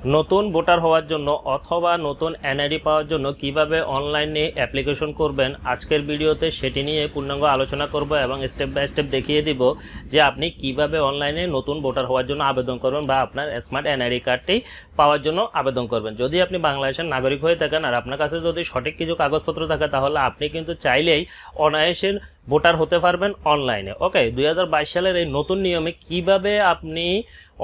নতুন ভোটার হওয়ার জন্য অথবা নতুন এনআইডি পাওয়ার জন্য কিভাবে অনলাইনে অ্যাপ্লিকেশন করবেন আজকের ভিডিওতে সেটি নিয়ে পূর্ণাঙ্গ আলোচনা করব এবং স্টেপ বাই স্টেপ দেখিয়ে দিব যে আপনি কিভাবে অনলাইনে নতুন ভোটার হওয়ার জন্য আবেদন করবেন বা আপনার স্মার্ট এনআইডি কার্ডটি পাওয়ার জন্য আবেদন করবেন। যদি আপনি বাংলাদেশের নাগরিক হয়ে থাকেন আর আপনার কাছে যদি সঠিক কিছু কাগজপত্র থাকে তাহলে আপনি কিন্তু চাইলেই অনায়াসে ভোটার হতে পারবেন অনলাইনে। ওকে, 2022 সালের এই নতুন নিয়মে কিভাবে আপনি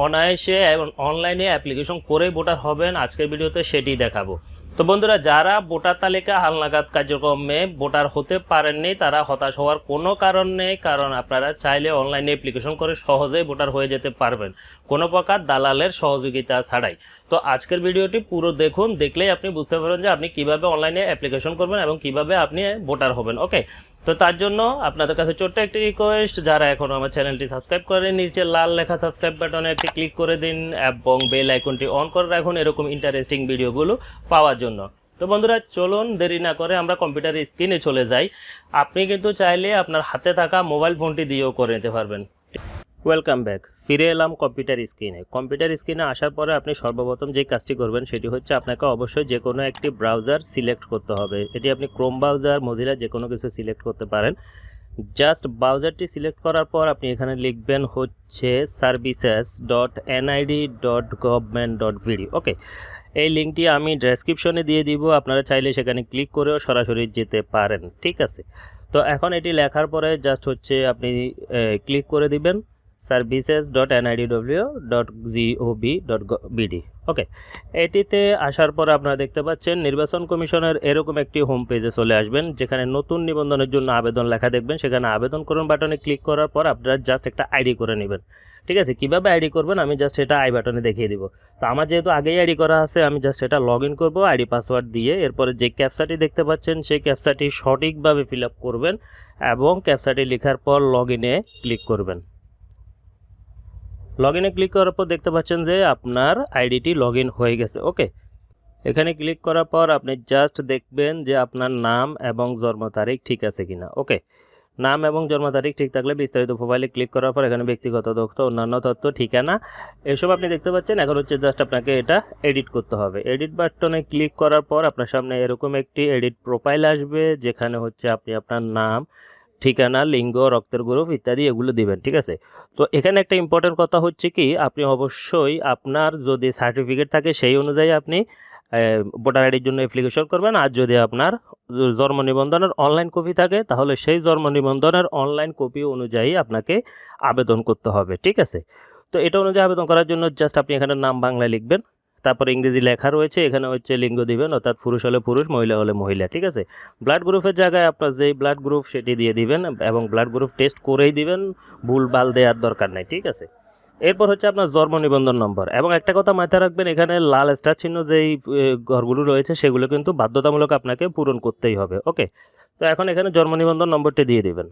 অনায়াসে এবং অনলাইনে অ্যাপ্লিকেশন করে ভোটার হবেন আজকের ভিডিওতে সেটি দেখাবো। তো বন্ধুরা, যারা ভোটার তালিকা হালনাগাদ কার্যক্রমে ভোটার হতে পারেননি তারা হতাশ হওয়ার কোনো কারণ নেই, কারণ আপনারা চাইলে অনলাইনে অ্যাপ্লিকেশন করে সহজেই ভোটার হয়ে যেতে পারবেন কোনো প্রকার দালালের সহযোগিতা ছাড়াই। তো আজকের ভিডিওটি পুরো দেখুন, দেখলেই আপনি বুঝতে পারবেন যে আপনি কিভাবে অনলাইনে অ্যাপ্লিকেশন করবেন এবং কিভাবে আপনি ভোটার হবেন। ওকে, তো তার জন্য আপনাদের কাছে ছোট্ট একটি রিকোয়েস্ট, যারা এখনও আমার চ্যানেলটি সাবস্ক্রাইব করেন নিচে লাল লেখা সাবস্ক্রাইব বাটনে একটি ক্লিক করে দিন এবং বেল আইকনটি অন করে রাখুন এরকম ইন্টারেস্টিং ভিডিওগুলো পাওয়ার জন্য। তো বন্ধুরা, চলুন দেরি না করে আমরা কম্পিউটার স্ক্রিনে চলে যাই। আপনি কিন্তু চাইলে আপনার হাতে থাকা মোবাইল ফোনটি দিয়েও করে নিতে পারবেন। ওয়েলকাম ব্যাক, ফিরে এলাম কম্পিউটার স্ক্রিনে। কম্পিউটার স্ক্রিনে আসার পরে আপনি সর্বপ্রথম যে কাজটি করবেন সেটি হচ্ছে আপনাকে অবশ্যই যে কোনো একটি ব্রাউজার সিলেক্ট করতে হবে। এটি আপনি ক্রোম ব্রাউজার, মজিলা যে কোনো কিছু সিলেক্ট করতে পারেন। জাস্ট ব্রাউজারটি সিলেক্ট করার পর আপনি এখানে লিখবেন হচ্ছে services.nid.government.vd। ওকে, এই লিঙ্কটি আমি ডেসক্রিপশনে দিয়ে দিব, আপনারা চাইলে সেখানে ক্লিক করেও সরাসরি যেতে পারেন। ঠিক আছে, তো এখন এটি লেখার পরে জাস্ট হচ্ছে আপনি ক্লিক করে দিবেন services.nidw.gov.bd। ওকে, এটিতে আসার পর আপনারা দেখতে পাচ্ছেন নির্বাচন কমিশনের এরকম একটি হোম পেজে চলে আসবেন, যেখানে নতুন নিবন্ধনের জন্য আবেদন লেখা দেখবেন। সেখানে আবেদন করুন বাটনে ক্লিক করার পর আপনারা জাস্ট একটা আইডি করে নেবেন। ঠিক আছে, কীভাবে আইডি করবেন আমি জাস্ট এটা আই বাটনে দেখিয়ে দিব। তো আমার যেহেতু আগেই আইডি করা আছে আমি জাস্ট এটা লগ ইন করবো আইডি পাসওয়ার্ড দিয়ে। এরপরে যে ক্যাপচাটি দেখতে পাচ্ছেন সেই ক্যাপচাটি সঠিকভাবে ফিল আপ করবেন এবং ক্যাপচাটি লেখার পর লগ ইনে ক্লিক করবেন। লগ ইনে ক্লিক করার পর দেখতে পাচ্ছেন যে আপনার আইডিটি লগ ইন হয়ে গেছে। ওকে, এখানে ক্লিক করার পর আপনি জাস্ট দেখবেন যে আপনার নাম এবং জন্ম তারিখ ঠিক আছে কিনা। ওকে, নাম এবং জন্ম তারিখ ঠিক থাকলে বিস্তারিত প্রোফাইলে ক্লিক করার পর এখানে ব্যক্তিগত তথ্য, অন্যান্য তথ্য, ঠিকানা এসব আপনি দেখতে পাচ্ছেন। এখন হচ্ছে জাস্ট আপনাকে এটা এডিট করতে হবে। এডিট বাটনে ক্লিক করার পর আপনার সামনে এরকম একটি এডিট প্রোফাইল আসবে, যেখানে হচ্ছে আপনি আপনার নাম, ঠিকানা, লিঙ্গ, রক্তের গ্রুপ ইত্যাদি এগুলো দিবেন। ঠিক আছে, তো এখানে একটা ইম্পর্টেন্ট কথা হচ্ছে কি, আপনি অবশ্যই আপনার যদি সার্টিফিকেট থাকে সেই অনুযায়ী আপনি ভোটার আইডির জন্য অ্যাপ্লিকেশন করবেন। আর যদি আপনার জন্ম নিবন্ধনের অনলাইন কপি থাকে তাহলে সেই জন্ম নিবন্ধনের অনলাইন কপি অনুযায়ী আপনাকে আবেদন করতে হবে। ঠিক আছে, তো এটা অনুযায়ী আবেদন করার জন্য জাস্ট আপনি এখানে নাম বাংলায় লিখবেন, তারপর ইংরেজি লেখা রয়েছে, এখানে হচ্ছে লিঙ্গ দিবেন, অর্থাৎ পুরুষ হলে পুরুষ, মহিলা হলে মহিলা। ঠিক আছে, ব্লাড গ্রুপের জায়গায় আপনার যেই ব্লাড গ্রুপ সেটি দিয়ে দিবেন এবং ব্লাড গ্রুপ টেস্ট করেই দিবেন, ভুলভাল দেওয়ার দরকার নাই। ঠিক আছে, এরপর হচ্ছে আপনার জন্ম নিবন্ধন নম্বর। এবং একটা কথা মাথায় রাখবেন, এখানে লাল স্টার চিহ্ন যেই ঘরগুলো রয়েছে সেগুলো কিন্তু বাধ্যতামূলক আপনাকে পূরণ করতেই হবে। ওকে, তো এখন এখানে জন্ম নিবন্ধন নম্বরটি দিয়ে দিবেন।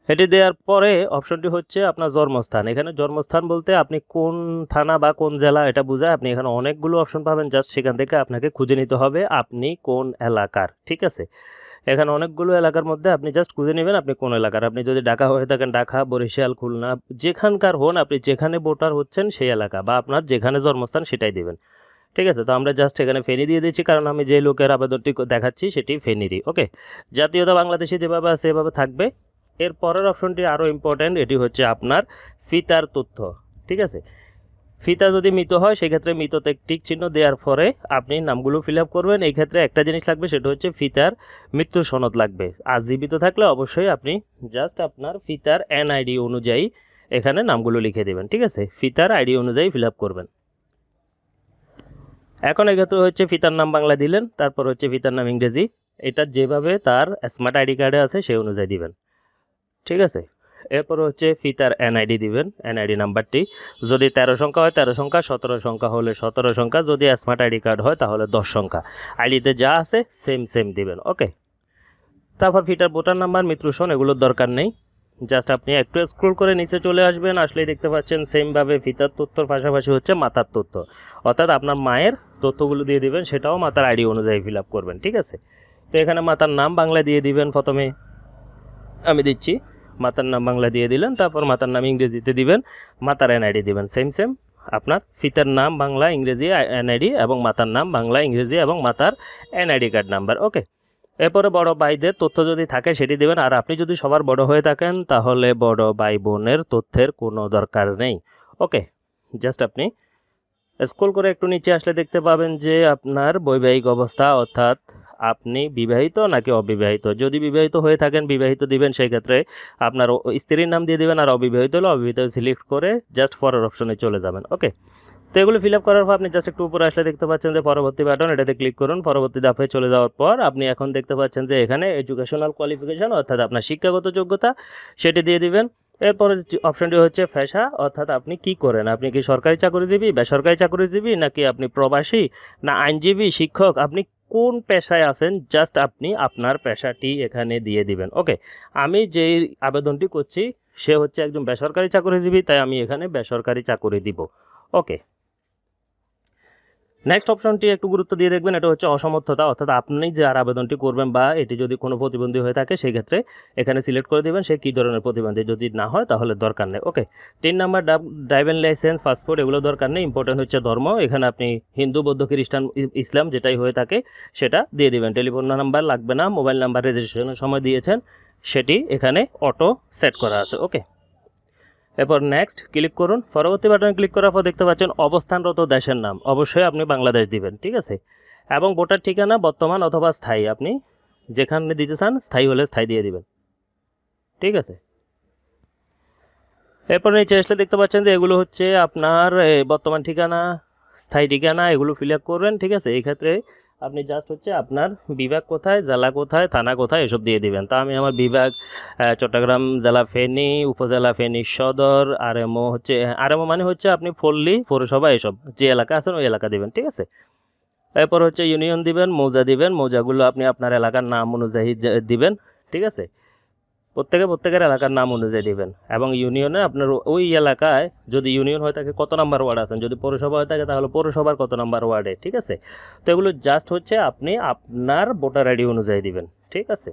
এটি দেওয়ার পরে অপশনটি হচ্ছে আপনার জন্মস্থান। এখানে জন্মস্থান বলতে আপনি কোন থানা বা কোন জেলা এটা বোঝায়। আপনি এখানে অনেকগুলো অপশন পাবেন, জাস্ট সেখান থেকে আপনাকে খুঁজে নিতে হবে আপনি কোন এলাকার। ঠিক আছে, এখানে অনেকগুলো এলাকার মধ্যে আপনি জাস্ট খুঁজে নেবেন আপনি কোন এলাকার। আপনি যদি ঢাকা হয়ে থাকেন ঢাকা, বরিশাল, খুলনা, যেখানকার হন আপনি যেখানে ভোটার হচ্ছেন সেই এলাকা বা আপনার যেখানে জন্মস্থান সেটাই দেবেন। ঠিক আছে, তো আমরা জাস্ট এখানে ফেনী দিয়ে দিচ্ছি, কারণ আমি যে লোকের আবেদনটি দেখাচ্ছি সেটি ফেনীরই। ওকে, জাতীয়তা বাংলাদেশে যেভাবে আছে এভাবে থাকবে। এর পরের অপশনটি আরও ইম্পর্ট্যান্ট, এটি হচ্ছে আপনার ফিতার তথ্য। ঠিক আছে, ফিতা যদি মৃত হয় সেক্ষেত্রে মৃততে টিক চিহ্ন দেওয়ার পরে আপনি নামগুলো ফিল আপ করবেন। এই ক্ষেত্রে একটা জিনিস লাগবে, সেটা হচ্ছে ফিতার মৃত্যু সনদ লাগবে। আর জীবিত থাকলে অবশ্যই আপনি জাস্ট আপনার ফিতার এনআইডি অনুযায়ী এখানে নামগুলো লিখে দেবেন। ঠিক আছে, ফিতার আইডি অনুযায়ী ফিল আপ করবেন। এখন এক্ষেত্রে হচ্ছে ফিতার নাম বাংলা দিলেন, তারপর হচ্ছে ফিতার নাম ইংরেজি, এটা যেভাবে তার স্মার্ট আইডি কার্ডে আছে সেই অনুযায়ী দিবেন। ঠিক আছে, এরপর হচ্ছে ফিতার এনআইডি দিবেন, এনআইডি নাম্বারটি যদি 13 সংখ্যা হয় 13 সংখ্যা, 17 সংখ্যা হলে 17 সংখ্যা, যদি স্মার্ট আইডি কার্ড হয় তাহলে 10 সংখ্যা। আইডিতে যা আছে সেম দিবেন। ওকে, তারপর ফিটার ভোটার নাম্বার, মৃত্যু সন এগুলোর দরকার নেই, জাস্ট আপনি একটু স্ক্রল করে নিচে চলে আসবেন, আসলেই দেখতে পাচ্ছেন সেমভাবে ফিতার তথ্যর পাশাপাশি হচ্ছে মাতার তথ্য, অর্থাৎ আপনার মায়ের তথ্যগুলো দিয়ে দিবেন, সেটাও মাতার আইডি অনুযায়ী ফিল আপ করবেন। ঠিক আছে, তো এখানে মাতার নাম বাংলা দিয়ে দিবেন। প্রথমে আমি দিচ্ছি, মাতার নাম বাংলা দিয়ে দিলেন, তারপর মাতার নাম ইংরেজিতে দিবেন, মাতার এনআইডি দিবেন সেম আপনার পিতার নাম বাংলা ইংরেজি এনআইডি এবং মাতার নাম বাংলা ইংরেজি এবং মাতার এনআইডি কার্ড নাম্বার। ওকে, এরপরে বড় ভাইদের তথ্য যদি থাকে সেটি দেবেন। আর আপনি যদি সবার বড় হয়ে থাকেন তাহলে বড় ভাই বোনের তথ্যের কোনো দরকার নেই। ওকে, জাস্ট আপনি স্ক্রল করে একটু নিচে আসলে দেখতে পাবেন যে আপনার বৈবাহিক অবস্থা, অর্থাৎ আপনি বিবাহিত নাকি অবিবাহিত। যদি বিবাহিত হয়ে থাকেন বিবাহিত দিবেন, সেই ক্ষেত্রে আপনার স্ত্রীর নাম দিয়ে দেবেন। আর অবিবাহিত হলে অবিবাহিত সিলেক্ট করে জাস্ট পরের অপশনে চলে যাবেন। ওকে, তো এগুলো ফিল আপ করার পর আপনি জাস্ট একটু উপরে আসলে দেখতে পাচ্ছেন যে পরবর্তী বাটন, এটাতে ক্লিক করুন। পরবর্তী ধাপে চলে যাওয়ার পর আপনি এখন দেখতে পাচ্ছেন যে এখানে এডুকেশনাল কোয়ালিফিকেশন, অর্থাৎ আপনার শিক্ষাগত যোগ্যতা সেটি দিয়ে দিবেন। এরপরে অপশনটি হচ্ছে পেশা, অর্থাৎ আপনি কি করেন, আপনি কি সরকারি চাকরিজীবী, বেসরকারি চাকরিজীবী, নাকি আপনি প্রবাসী, না আইনজীবী, শিক্ষক, আপনি কোন পেশায় আছেন জাস্ট আপনি আপনার পেশাটি এখানে দিয়ে দিবেন। ওকে, আমি যেই আবেদনটি করছি সে হচ্ছে একজন বেসরকারি চাকরিজীবী, তাই আমি এখানে বেসরকারি চাকরি দিব। ওকে, নেক্সট অপশনটি একটু গুরুত্ব দিয়ে দেখবেন, এটা হচ্ছে অসমর্থতা, অর্থাৎ আপনি যে আর আবেদনটি করবেন বা এটি যদি কোনো প্রতিবন্ধী হয়ে থাকে সেই ক্ষেত্রে এখানে সিলেক্ট করে দেবেন সে কী ধরনের প্রতিবন্ধী, যদি না হয় তাহলে দরকার নেই। ওকে, 3 নাম্বার ড্রাইভিং লাইসেন্স, পাসপোর্ট এগুলো দরকার নেই। ইম্পর্টেন্ট হচ্ছে ধর্ম, এখানে আপনি হিন্দু, বৌদ্ধ, খ্রিস্টান, ইসলাম যেটাই হয়ে থাকে সেটা দিয়ে দেবেন। টেলিফোন নাম্বার লাগবে না। মোবাইল নাম্বার রেজিস্ট্রেশনের সময় দিয়েছেন সেটি এখানে অটো সেট করা আছে। ওকে, এরপর নেক্সট ক্লিক করুন। পরবর্তী বাটনে ক্লিক করার পর দেখতে পাচ্ছেন অবস্থানরত দেশের নাম, অবশ্যই আপনি বাংলাদেশ দিবেন, ঠিক আছে। এবং ভোটার ঠিকানা বর্তমান অথবা স্থায়ী, আপনি যেখানে দিতে চান স্থায়ী হলে স্থায়ী দিয়ে দিবেন, ঠিক আছে। এরপর নিচে আসলে দেখতে পাচ্ছেন যে এগুলো হচ্ছে আপনার বর্তমান ঠিকানা, স্থায়ী ঠিকানা, এগুলো ফিল আপ করবেন, ঠিক আছে। এই ক্ষেত্রে আপনি জাস্ট হচ্ছে আপনার বিভাগ কোথায়, জেলা কোথায়, থানা কোথায় এসব দিয়ে দিবেন। তা আমি আমার বিভাগ চট্টগ্রাম জেলা ফেনী, উপজেলা ফেনী সদর, আরএমও হচ্ছে, আরএমও মানে হচ্ছে আপনি পল্লী পৌরসভা এসব যে এলাকা আছেন ওই এলাকা দিবেন, ঠিক আছে। এরপর হচ্ছে ইউনিয়ন দিবেন, মৌজা দিবেন, মৌজাগুলো আপনি আপনার এলাকার নাম অনুযায়ী দিবেন, ঠিক আছে। প্রত্যেকের এলাকার নাম অনুযায়ী দেবেন। এবং ইউনিয়নে আপনার ওই এলাকায় যদি ইউনিয়ন হয়ে থাকে কত নাম্বার ওয়ার্ড আছেন, যদি পৌরসভা হয়ে থাকে তাহলে পৌরসভার কত নাম্বার ওয়ার্ডে, ঠিক আছে। তো এগুলো জাস্ট হচ্ছে আপনি আপনার ভোটার আইডি অনুযায়ী দিবেন, ঠিক আছে।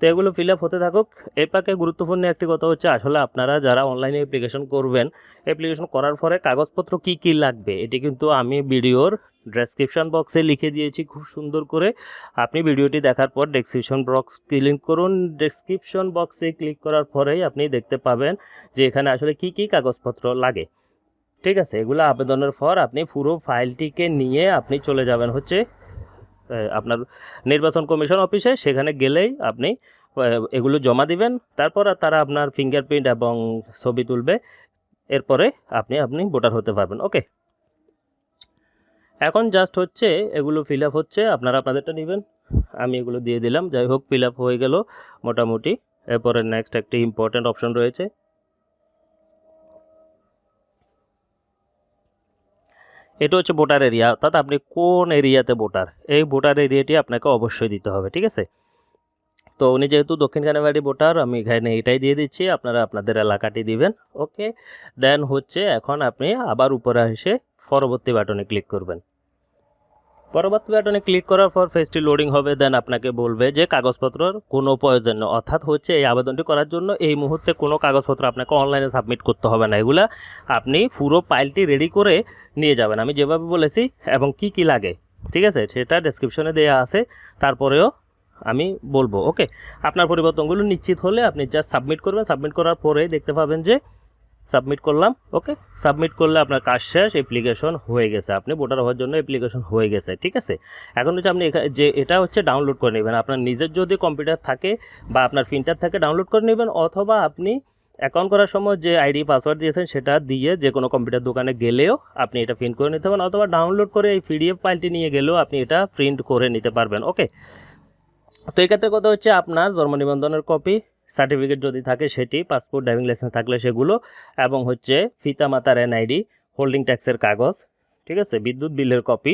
তো এগুলো ফিল আপ হতে থাকুক। এর পাকে গুরুত্বপূর্ণ একটি কথা হচ্ছে আসলে আপনারা যারা অনলাইনে অ্যাপ্লিকেশন করবেন, অ্যাপ্লিকেশন করার পরে কাগজপত্র কি কি লাগবে এটি কিন্তু আমি ভিডিওর ডেসক্রিপশন বক্সে লিখে দিয়েছি খুব সুন্দর করে। আপনি ভিডিওটি দেখার পর ডেসক্রিপশন বক্স ক্লিক করুন। ডেসক্রিপশন বক্সে ক্লিক করার পরেই আপনি দেখতে পাবেন যে এখানে আসলে কি কি কাগজপত্র লাগে, ঠিক আছে। এগুলো আবেদনের পর আপনি পুরো ফাইলটিকে নিয়ে আপনি চলে যাবেন হচ্ছে আপনার নির্বাচন কমিশন অফিসে। সেখানে গেলেই আপনি এগুলো জমা দিবেন। তারপর তারা আপনার ফিঙ্গারপ্রিন্ট এবং ছবি তুলবে। এরপরে আপনি ভোটার হতে পারবেন। ওকে, এখন জাস্ট হচ্ছে এগুলো ফিল আপ হচ্ছে, আপনারা আপনাদেরটা নেবেন, আমি এগুলো দিয়ে দিলাম। যাই হোক, ফিল আপ হয়ে গেল মোটামুটি। এরপরে নেক্সট একটি ইম্পর্ট্যান্ট অপশন রয়েছে, এটা হচ্ছে ভোটার এরিয়া, অর্থাৎ আপনি কোন এরিয়াতে ভোটার, এই ভোটার এরিয়াটি আপনাকে অবশ্যই দিতে হবে, ঠিক আছে। তো উনি যেহেতু দক্ষিণ কানাবাড়ি ভোটার, আমি এখানে এটাই দিয়ে দিচ্ছি, আপনারা আপনাদের এলাকাটি দিবেন। ওকে, দেন হচ্ছে এখন আপনি আবার উপরে এসে পরবর্তী বাটনে ক্লিক করবেন। পরবর্তী বাটনে ক্লিক করার পর পেজটি লোডিং হবে। দেন আপনাকে বলবে যে কাগজপত্রের কোনো প্রয়োজন নেই, অর্থাৎ হচ্ছে এই আবেদনটি করার জন্য এই মুহূর্তে কোনো কাগজপত্র আপনাকে অনলাইনে সাবমিট করতে হবে না। এগুলা আপনি পুরো ফাইলটি রেডি করে নিয়ে যাবেন আমি যেভাবে বলেছি, এবং কি কি লাগে, ঠিক আছে, সেটা ডেসক্রিপশনে দেওয়া আছে। তারপরেও আমি বলবো। ওকে, আপনার পরিবর্তনগুলো নিশ্চিত হলে আপনি জাস্ট সাবমিট করবেন। সাবমিট করার পরে দেখতে পাবেন যে সাবমিট করলাম। ওকে, সাবমিট করলে আপনার কাজ শেষ, অ্যাপ্লিকেশন হয়ে গেছে, আপনি ভোটার হওয়ার জন্য অ্যাপ্লিকেশন হয়ে গেছে, ঠিক আছে। এখন হচ্ছে আপনি যে এটা হচ্ছে ডাউনলোড করে নেবেন, আপনার নিজের যদি কম্পিউটার থাকে বা আপনার প্রিন্টার থাকে ডাউনলোড করে নেবেন, অথবা আপনি অ্যাকাউন্ট করার সময় যে আইডি পাসওয়ার্ড দিয়েছেন সেটা দিয়ে যে কোনো কম্পিউটার দোকানে গেলেও আপনি এটা প্রিন্ট করে নিতে পারেন, অথবা ডাউনলোড করে এই পিডিএফ ফাইলটি নিয়ে গেলেও আপনি এটা প্রিন্ট করে নিতে পারবেন। ওকে, তো এই ক্ষেত্রে কথা হচ্ছে আপনার জন্ম নিবন্ধনের কপি, সার্টিফিকেট যদি থাকে সেটি, পাসপোর্ট, ড্রাইভিং লাইসেন্স থাকলে সেগুলো, এবং হচ্ছে পিতা মাতার এনআইডি, হোল্ডিং ট্যাক্সের কাগজ, ঠিক আছে, বিদ্যুৎ বিলের কপি,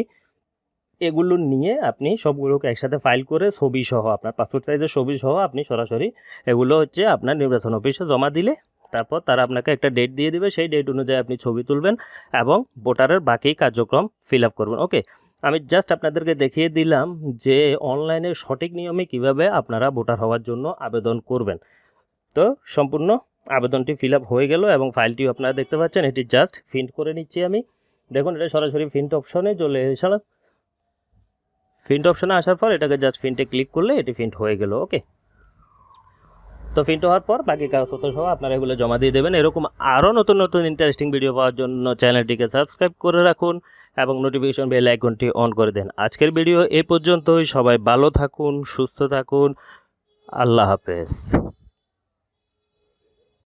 এগুলো নিয়ে আপনি সবগুলোকে একসাথে ফাইল করে ছবি সহ, আপনার পাসপোর্ট সাইজের ছবি সহ আপনি সরাসরি এগুলো হচ্ছে আপনার নির্বাচন অফিসে জমা দিলে তারপর তারা আপনাকে একটা ডেট দিয়ে দিবে, সেই ডেট অনুযায়ী আপনি ছবি তুলবেন এবং ভোটারের বাকি কার্যক্রম ফিল আপ করবেন। ওকে, আমি জাস্ট আপনাদেরকে দেখিয়ে দিলাম যে অনলাইনে সঠিক নিয়মে কিভাবে আপনারা ভোটার হওয়ার জন্য আবেদন করবেন। তো সম্পূর্ণ আবেদনটি ফিল আপ হয়ে গেল এবং ফাইলটিও আপনারা দেখতে পাচ্ছেন, এটি জাস্ট প্রিন্ট করে নিচ্ছি আমি। দেখুন এটা সরাসরি প্রিন্ট অপশনে চলে এসে প্রিন্ট অপশনে আসার পর এটাকে জাস্ট প্রিন্টে ক্লিক করলে এটি প্রিন্ট হয়ে গেল। ওকে, তো প্রিন্ট হওয়ার পর বাকি কাগজপত্র সহ আপনারা এগুলো জমা দিয়ে দেবেন। এরকম আরও নতুন নতুন ইন্টারেস্টিং ভিডিও পাওয়ার জন্য চ্যানেলটিকে সাবস্ক্রাইব করে রাখুন এবং নোটিফিকেশন বেল আইকনটি অন করে দেন। আজকের ভিডিও এই পর্যন্তই। সবাই ভালো থাকুন, সুস্থ থাকুন, আল্লাহ হাফেজ।